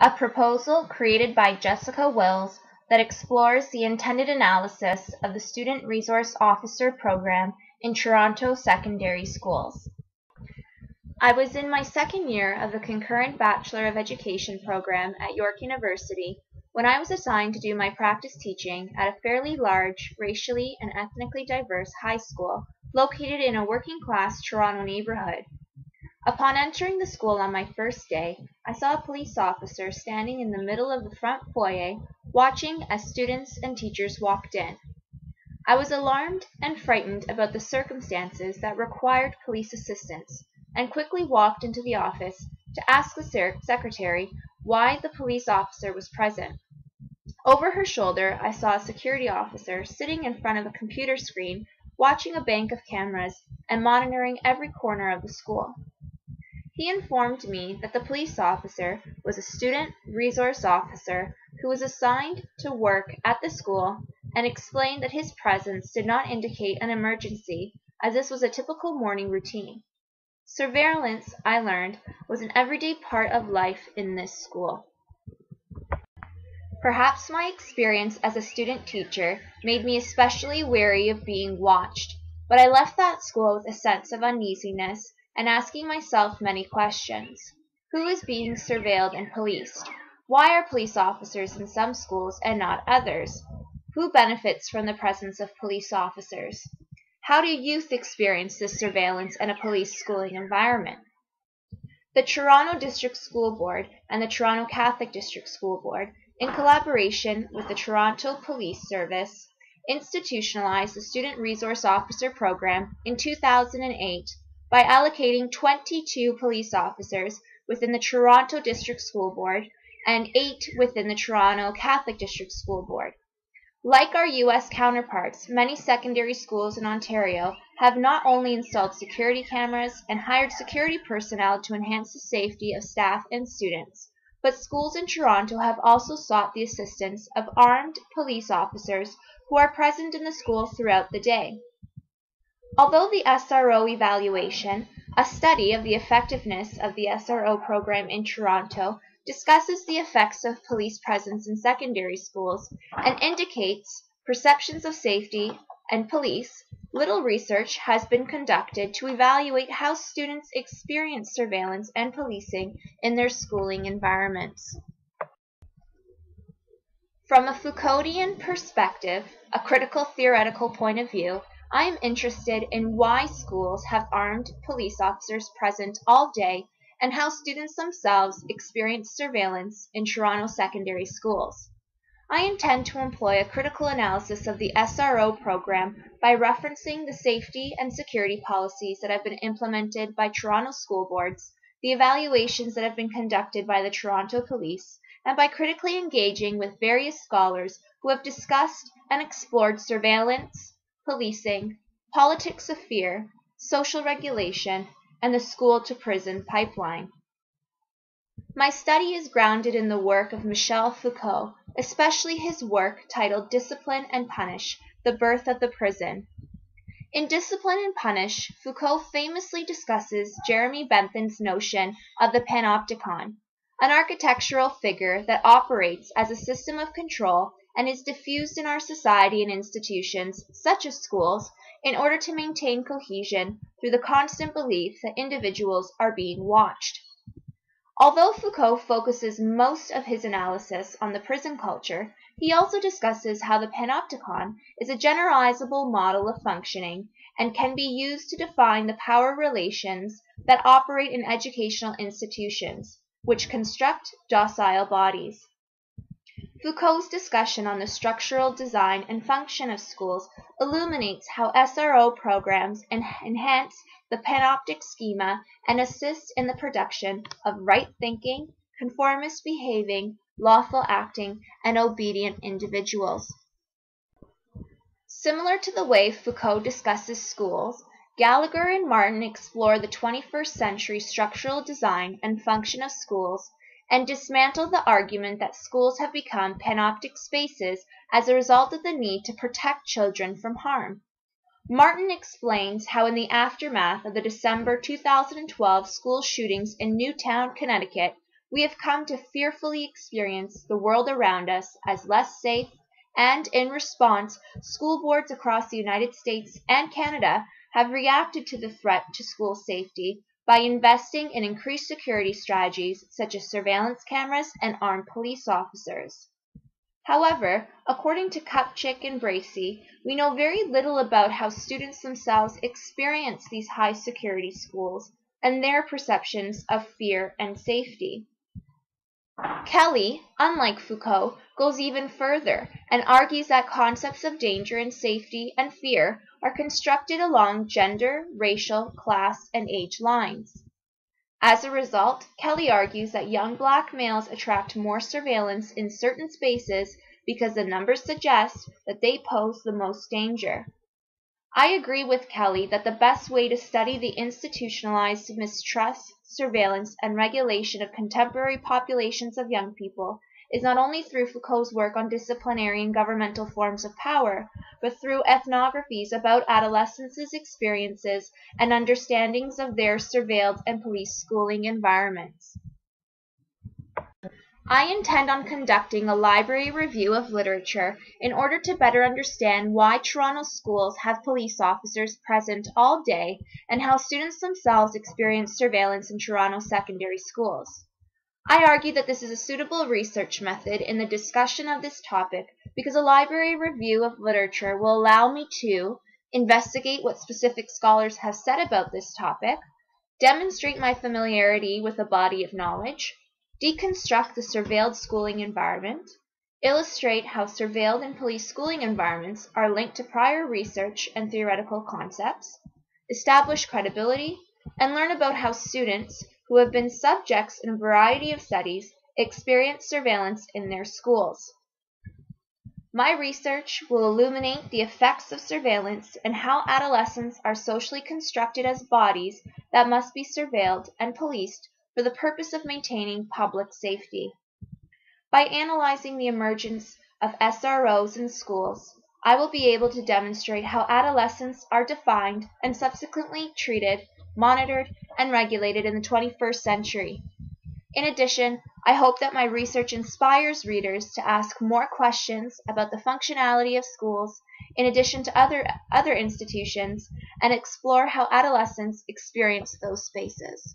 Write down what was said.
a proposal created by Jessica Wills that explores the intended analysis of the Student Resource Officer program in Toronto secondary schools. I was in my second year of the concurrent Bachelor of Education program at York University when I was assigned to do my practice teaching at a fairly large, racially and ethnically diverse high school located in a working-class Toronto neighborhood. Upon entering the school on my first day, I saw a police officer standing in the middle of the front foyer, watching as students and teachers walked in. I was alarmed and frightened about the circumstances that required police assistance, and quickly walked into the office to ask the secretary why the police officer was present. Over her shoulder, I saw a security officer sitting in front of a computer screen, watching a bank of cameras and monitoring every corner of the school. He informed me that the police officer was a student resource officer who was assigned to work at the school, and explained that his presence did not indicate an emergency, as this was a typical morning routine. Surveillance, I learned, was an everyday part of life in this school. Perhaps my experience as a student teacher made me especially wary of being watched, but I left that school with a sense of uneasiness and asking myself many questions. Who is being surveilled and policed? Why are police officers in some schools and not others? Who benefits from the presence of police officers? How do youth experience this surveillance and a police schooling environment? The Toronto District School Board and the Toronto Catholic District School Board, in collaboration with the Toronto Police Service, institutionalized the Student Resource Officer program in 2008 by allocating 22 police officers within the Toronto District School Board and 8 within the Toronto Catholic District School Board. Like our U.S. counterparts, many secondary schools in Ontario have not only installed security cameras and hired security personnel to enhance the safety of staff and students, but schools in Toronto have also sought the assistance of armed police officers who are present in the school throughout the day. Although the SRO evaluation, a study of the effectiveness of the SRO program in Toronto, discusses the effects of police presence in secondary schools and indicates perceptions of safety and police, little research has been conducted to evaluate how students experience surveillance and policing in their schooling environments. From a Foucauldian perspective, a critical theoretical point of view, I am interested in why schools have armed police officers present all day and how students themselves experience surveillance in Toronto secondary schools. I intend to employ a critical analysis of the SRO program by referencing the safety and security policies that have been implemented by Toronto school boards, the evaluations that have been conducted by the Toronto Police, and by critically engaging with various scholars who have discussed and explored surveillance, policing, politics of fear, social regulation, and the school-to-prison pipeline. My study is grounded in the work of Michel Foucault, especially his work titled Discipline and Punish, The Birth of the Prison. In Discipline and Punish, Foucault famously discusses Jeremy Bentham's notion of the panopticon, an architectural figure that operates as a system of control and is diffused in our society and institutions, such as schools, in order to maintain cohesion through the constant belief that individuals are being watched. Although Foucault focuses most of his analysis on the prison culture, he also discusses how the panopticon is a generalizable model of functioning and can be used to define the power relations that operate in educational institutions, which construct docile bodies. Foucault's discussion on the structural design and function of schools illuminates how SRO programs enhance the panoptic schema and assist in the production of right thinking, conformist behaving, lawful acting, and obedient individuals. Similar to the way Foucault discusses schools, Gallagher and Martin explore the 21st century structural design and function of schools and dismantle the argument that schools have become panoptic spaces as a result of the need to protect children from harm. Martin explains how in the aftermath of the December 2012 school shootings in Newtown, Connecticut, we have come to fearfully experience the world around us as less safe, and in response, school boards across the United States and Canada have reacted to the threat to school safety by investing in increased security strategies such as surveillance cameras and armed police officers. However, according to Kupchik and Bracey, we know very little about how students themselves experience these high-security schools and their perceptions of fear and safety. Kelly, unlike Foucault, goes even further and argues that concepts of danger and safety and fear are constructed along gender, racial, class, and age lines. As a result, Kelly argues that young black males attract more surveillance in certain spaces because the numbers suggest that they pose the most danger. I agree with Kelly that the best way to study the institutionalized mistrust, surveillance, and regulation of contemporary populations of young people is not only through Foucault's work on disciplinary and governmental forms of power, but through ethnographies about adolescents' experiences and understandings of their surveilled and police schooling environments. I intend on conducting a library review of literature in order to better understand why Toronto schools have police officers present all day and how students themselves experience surveillance in Toronto secondary schools. I argue that this is a suitable research method in the discussion of this topic because a library review of literature will allow me to investigate what specific scholars have said about this topic, demonstrate my familiarity with a body of knowledge, deconstruct the surveilled schooling environment, illustrate how surveilled and police schooling environments are linked to prior research and theoretical concepts, establish credibility, and learn about how students who have been subjects in a variety of studies experience surveillance in their schools. My research will illuminate the effects of surveillance and how adolescents are socially constructed as bodies that must be surveilled and policed for the purpose of maintaining public safety. By analyzing the emergence of SROs in schools, I will be able to demonstrate how adolescents are defined and subsequently treated, monitored, and regulated in the 21st century. In addition, I hope that my research inspires readers to ask more questions about the functionality of schools in addition to other institutions and explore how adolescents experience those spaces.